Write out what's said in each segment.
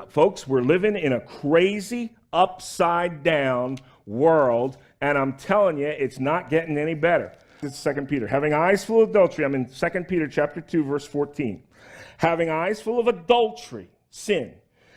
Folks, we're living in a crazy, upside-down world, and I'm telling you, it's not getting any better. This is 2 Peter. Having eyes full of adultery, I'm in 2 Peter chapter 2, verse 14. Having eyes full of adultery, sin,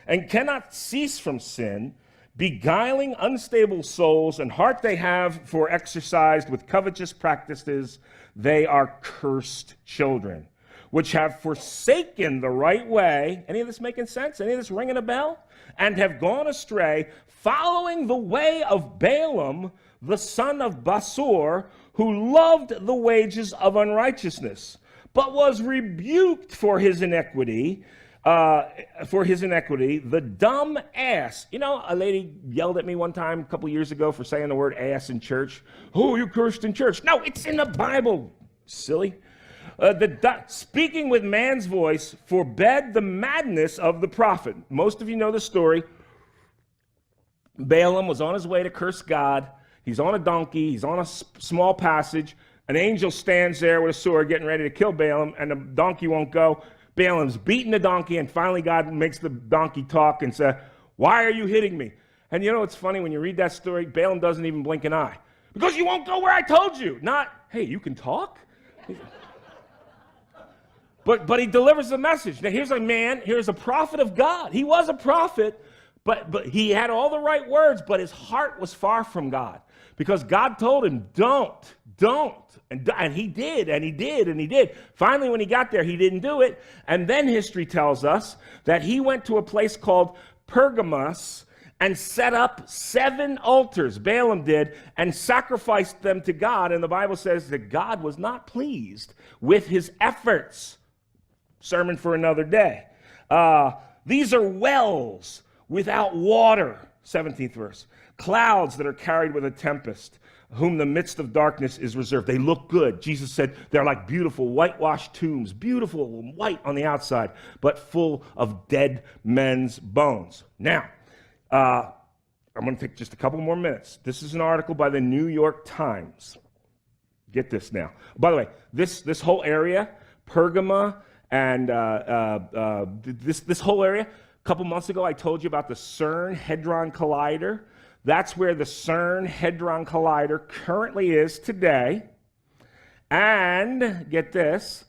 and cannot cease from sin, beguiling unstable souls, and heart they have for exercised with covetous practices, they are cursed children, which have forsaken the right way. Any of this making sense? Any of this ringing a bell? And have gone astray, following the way of Balaam, the son of Basor, who loved the wages of unrighteousness, but was rebuked for his iniquity. The dumb ass. You know, a lady yelled at me one time a couple years ago for saying the word ass in church. Oh, you cursed in church. No, it's in the Bible, silly. Speaking with man's voice forbade the madness of the prophet. Most of you know the story. Balaam was on his way to curse God. He's on a donkey. He's on a small passage. An angel stands there with a sword getting ready to kill Balaam, and the donkey won't go. Balaam's beating the donkey, and finally God makes the donkey talk and say, "Why are you hitting me?" And you know what's funny? When you read that story, Balaam doesn't even blink an eye. Because you won't go where I told you. Not, hey, you can talk? But he delivers the message. Now here's a man, here's a prophet of God. He was a prophet, but he had all the right words, but his heart was far from God. Because God told him, don't. And he did, and he did, and he did. Finally, when he got there, he didn't do it. And then history tells us that he went to a place called Pergamos and set up 7 altars, Balaam did, and sacrificed them to God. And the Bible says that God was not pleased with his efforts. Sermon for another day. These are wells without water, 17th verse. Clouds that are carried with a tempest, whom the midst of darkness is reserved. They look good. Jesus said they're like beautiful whitewashed tombs, beautiful and white on the outside, but full of dead men's bones. Now, I'm going to take just a couple more minutes. This is an article by the New York Times. Get this now. By the way, this whole area, Pergama, and this whole area, a couple months ago I told you about the CERN Hadron Collider. That's where the CERN Hadron Collider currently is today. And get this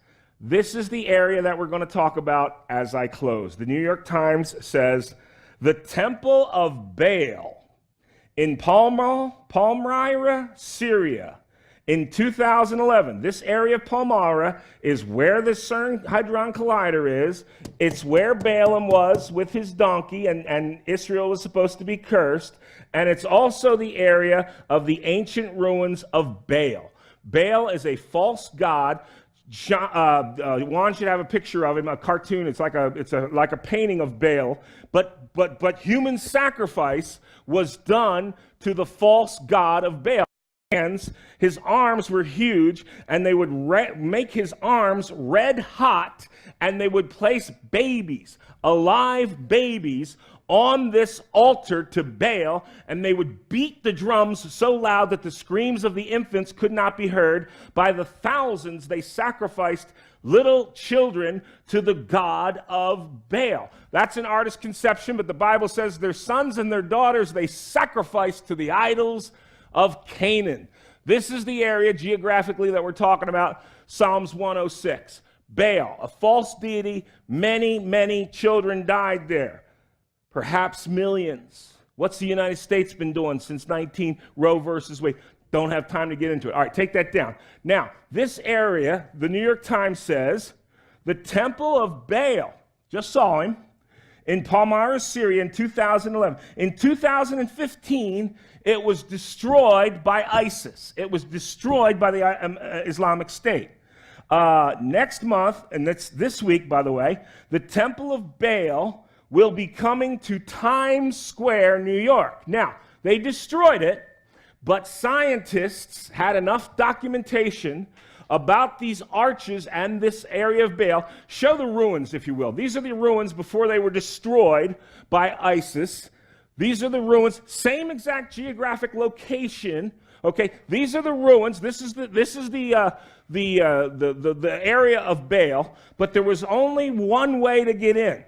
is the area that we're going to talk about as I close. The New York Times says, the Temple of Baal in Palmyra, Syria, in 2011. This area of Palmyra is where the CERN Hadron Collider is. It's where Balaam was with his donkey, and Israel was supposed to be cursed. And it's also the area of the ancient ruins of Baal. Baal is a false god. Juan should have a picture of him, a cartoon. It's like a painting of Baal. But human sacrifice was done to the false god of Baal. His arms were huge, and they would make his arms red hot, and they would place babies, alive babies, on this altar to Baal, and they would beat the drums so loud that the screams of the infants could not be heard. By the thousands, they sacrificed little children to the god of Baal. That's an artist's conception, but the Bible says their sons and their daughters they sacrificed to the idols of Canaan. This is the area geographically that we're talking about, Psalms 106. Baal, a false deity, many children died there. Perhaps millions. What's the United States been doing since Roe versus Wade? Don't have time to get into it. All right, take that down. Now, this area, the New York Times says, the Temple of Baal, just saw him, in Palmyra, Syria in 2011. In 2015, it was destroyed by ISIS. It was destroyed by the Islamic State. Next month, and that's this week, by the way, the Temple of Baal will be coming to Times Square, New York. Now, they destroyed it, but scientists had enough documentation about these arches and this area of Baal. Show the ruins, if you will. These are the ruins before they were destroyed by ISIS. These are the ruins, same exact geographic location. Okay, these are the ruins. This is the area of Baal, but there was only one way to get in.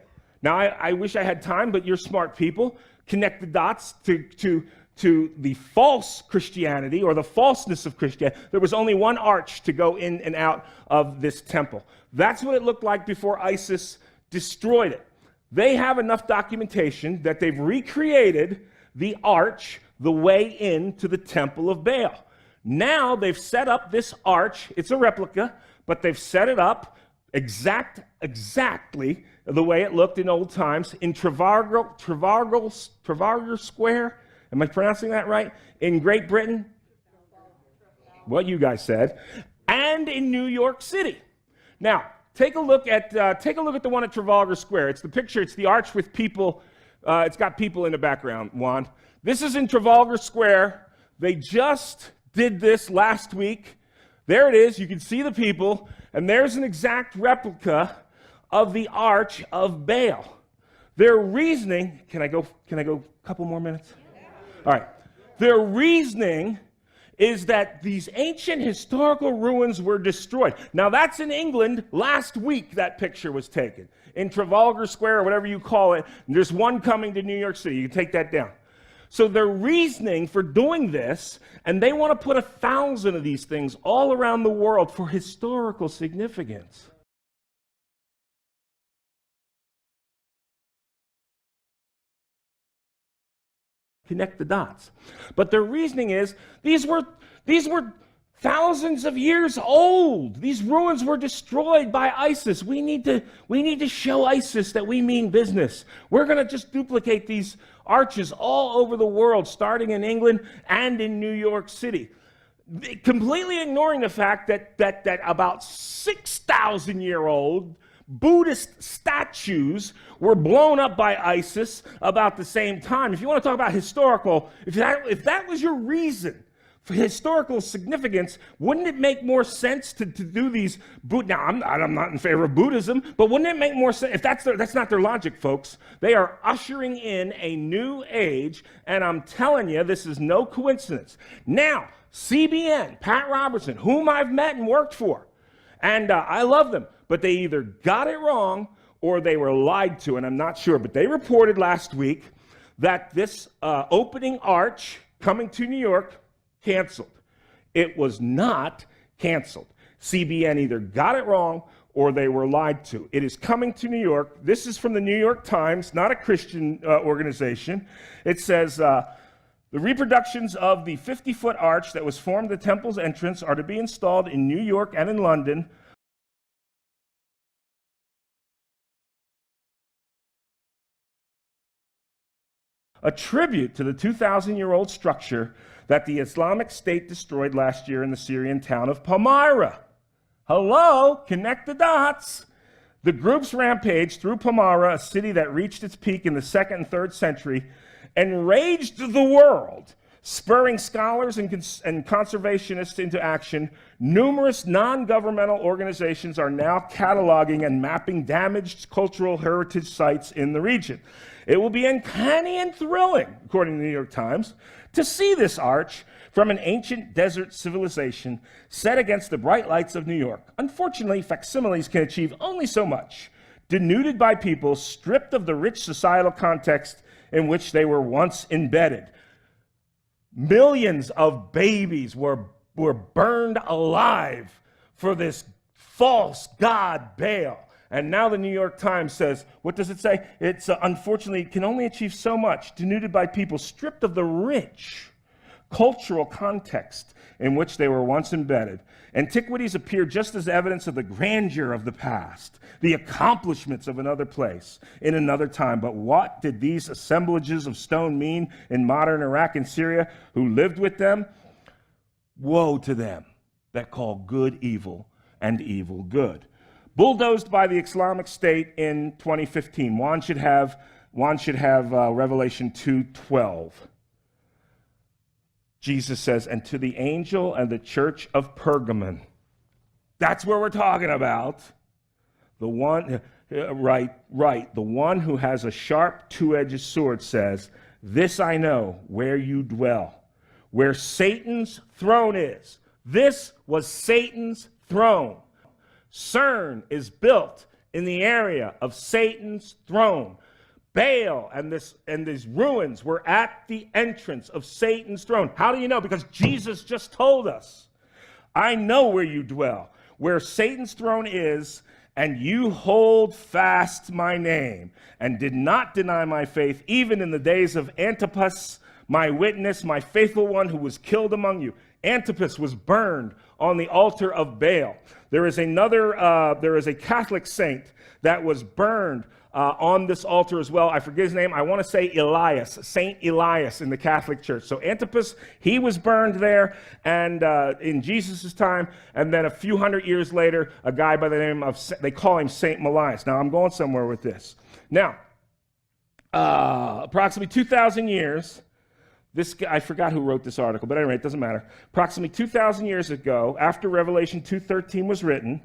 Now, I wish I had time, but you're smart people. Connect the dots to the false Christianity or the falseness of Christianity. There was only one arch to go in and out of this temple. That's what it looked like before ISIS destroyed it. They have enough documentation that they've recreated the arch, the way into the temple of Baal. Now they've set up this arch. It's a replica, but they've set it up exactly the way it looked in old times in Trafalgar Square. Am I pronouncing that right? In Great Britain? What you guys said. And in New York City. Now, take a look at the one at Trafalgar Square. It's the picture. It's the arch with people. It's got people in the background. Juan. This is in Trafalgar Square. They just did this last week. There it is. You can see the people, and there's an exact replica of the arch of Baal. Their reasoning. Can I go a couple more minutes? All right. Their reasoning is that these ancient historical ruins were destroyed. Now, that's in England. Last week, that picture was taken. In Trafalgar Square, or whatever you call it, there's one coming to New York City. You can take that down. So their reasoning for doing this, and they want to put 1,000 of these things all around the world for historical significance. Connect the dots. But their reasoning is these were thousands of years old. These ruins were destroyed by ISIS. We need to show ISIS that we mean business. We're going to just duplicate these arches all over the world, starting in England and in New York City. Completely ignoring the fact that about 6,000-year-old Buddhist statues were blown up by ISIS about the same time. If you want to talk about historical, if that was your reason for historical significance, wouldn't it make more sense to do these? Now, I'm not in favor of Buddhism, but wouldn't it make more sense? If that's not their logic, folks. They are ushering in a new age, and I'm telling you, this is no coincidence. Now, CBN, Pat Robertson, whom I've met and worked for, and I love them, but they either got it wrong or they were lied to, and I'm not sure. But they reported last week that this opening arch coming to New York canceled. It was not canceled. CBN either got it wrong or they were lied to. It is coming to New York. This is from the New York Times, not a Christian organization. It says, the reproductions of the 50-foot arch that was formed at the temple's entrance are to be installed in New York and in London. A tribute to the 2,000-year-old structure that the Islamic State destroyed last year in the Syrian town of Palmyra. Hello, connect the dots. The group's rampage through Palmyra, a city that reached its peak in the 2nd and 3rd century, enraged the world, spurring scholars and conservationists into action. Numerous non-governmental organizations are now cataloging and mapping damaged cultural heritage sites in the region. It will be uncanny and thrilling, according to the New York Times, to see this arch from an ancient desert civilization set against the bright lights of New York. Unfortunately, facsimiles can achieve only so much, denuded by people stripped of the rich societal context in which they were once embedded. Millions of babies were burned alive for this false god Baal. And now the New York Times says, what does it say? It's unfortunately can only achieve so much, denuded by people stripped of the rich cultural context in which they were once embedded. Antiquities appear just as evidence of the grandeur of the past, the accomplishments of another place in another time. But what did these assemblages of stone mean in modern Iraq and Syria? Who lived with them? Woe to them that call good evil and evil good. Bulldozed by the Islamic State in 2015. One should have Revelation 2:12. Jesus says, and to the angel and the church of Pergamon. That's where we're talking about. The one, right. The one who has a sharp two-edged sword says, this I know, where you dwell, where Satan's throne is. This was Satan's throne. CERN is built in the area of Satan's throne. Baal and these ruins were at the entrance of Satan's throne. How do you know? Because Jesus just told us, I know where you dwell, where Satan's throne is, and you hold fast my name and did not deny my faith, even in the days of Antipas, my witness, my faithful one who was killed among you. Antipas was burned on the altar of Baal. There is a Catholic saint that was burned on this altar as well. I forget his name. I want to say Elias, Saint Elias in the Catholic Church. So Antipas, he was burned there and in Jesus' time. And then a few hundred years later, a guy by the name of, they call him Saint Melias. Now, I'm going somewhere with this. Now, approximately 2,000 years, this guy, I forgot who wrote this article, but anyway, it doesn't matter. Approximately 2,000 years ago, after Revelation 2:13 was written,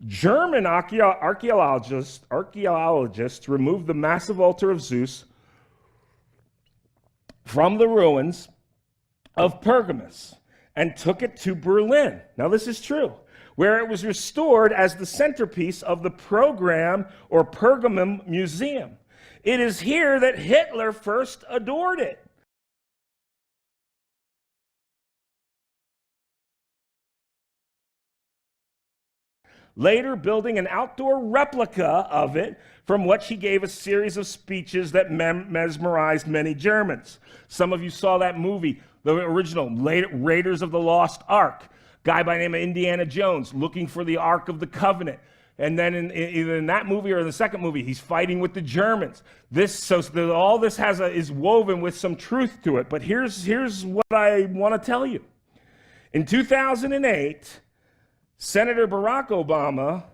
German archaeologists removed the massive altar of Zeus from the ruins of Pergamus and took it to Berlin. Now, this is true, where it was restored as the centerpiece of the Pergamum Museum. It is here that Hitler first adored it. Later building an outdoor replica of it, from which he gave a series of speeches that mesmerized many Germans. Some of you saw that movie, the original Raiders of the Lost Ark. Guy by the name of Indiana Jones looking for the Ark of the Covenant. And then either in that movie or in the second movie, he's fighting with the Germans. All this is woven with some truth to it. But here's what I want to tell you. In 2008, Senator Barack Obama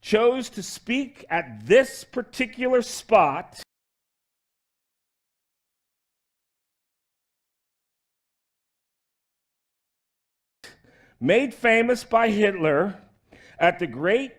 chose to speak at this particular spot made famous by Hitler at the great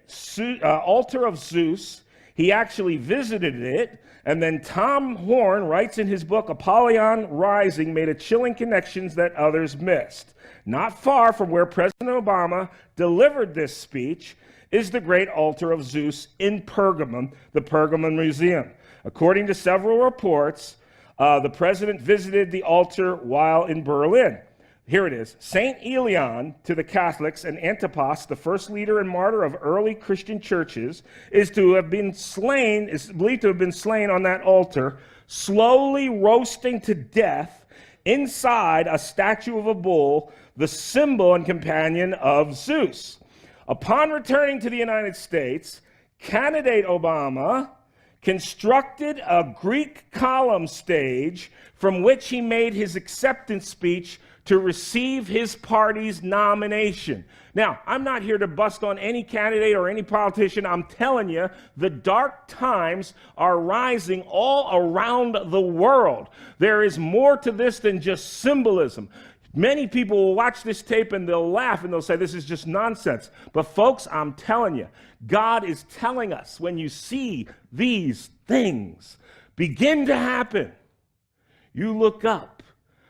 altar of Zeus. He actually visited it, and then Tom Horn writes in his book, Apollyon Rising, made a chilling connections that others missed. Not far from where President Obama delivered this speech is the great altar of Zeus in Pergamum, the Pergamum Museum. According to several reports, the president visited the altar while in Berlin. Here it is. Saint Elian to the Catholics and Antipas, the first leader and martyr of early Christian churches, is believed to have been slain on that altar, slowly roasting to death inside a statue of a bull, the symbol and companion of Zeus. Upon returning to the United States, candidate Obama constructed a Greek column stage from which he made his acceptance speech to receive his party's nomination. Now, I'm not here to bust on any candidate or any politician. I'm telling you, the dark times are rising all around the world. There is more to this than just symbolism. Many people will watch this tape and they'll laugh and they'll say, this is just nonsense. But folks, I'm telling you, God is telling us when you see these things begin to happen, you look up,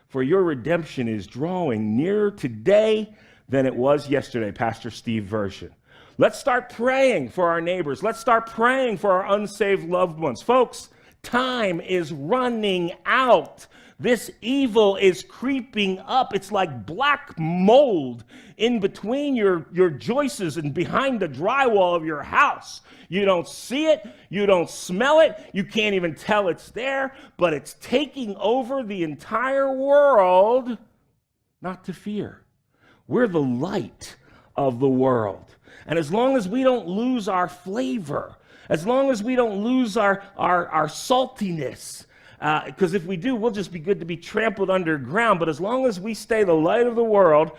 for your redemption is drawing nearer today than it was yesterday, Pastor Steve version. Let's start praying for our neighbors. Let's start praying for our unsaved loved ones. Folks, time is running out. This evil is creeping up. It's like black mold in between your joists and behind the drywall of your house. You don't see it. You don't smell it. You can't even tell it's there, but it's taking over the entire world. Not to fear. We're the light of the world. And as long as we don't lose our flavor, as long as we don't lose our saltiness, because if we do, we'll just be good to be trampled underground. But as long as we stay the light of the world,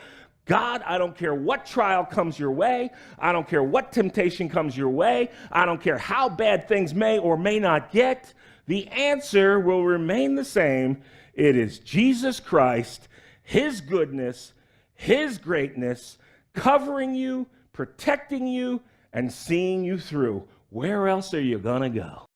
God, I don't care what trial comes your way. I don't care what temptation comes your way. I don't care how bad things may or may not get. The answer will remain the same. It is Jesus Christ, his goodness, his greatness, covering you, protecting you, and seeing you through. Where else are you going to go?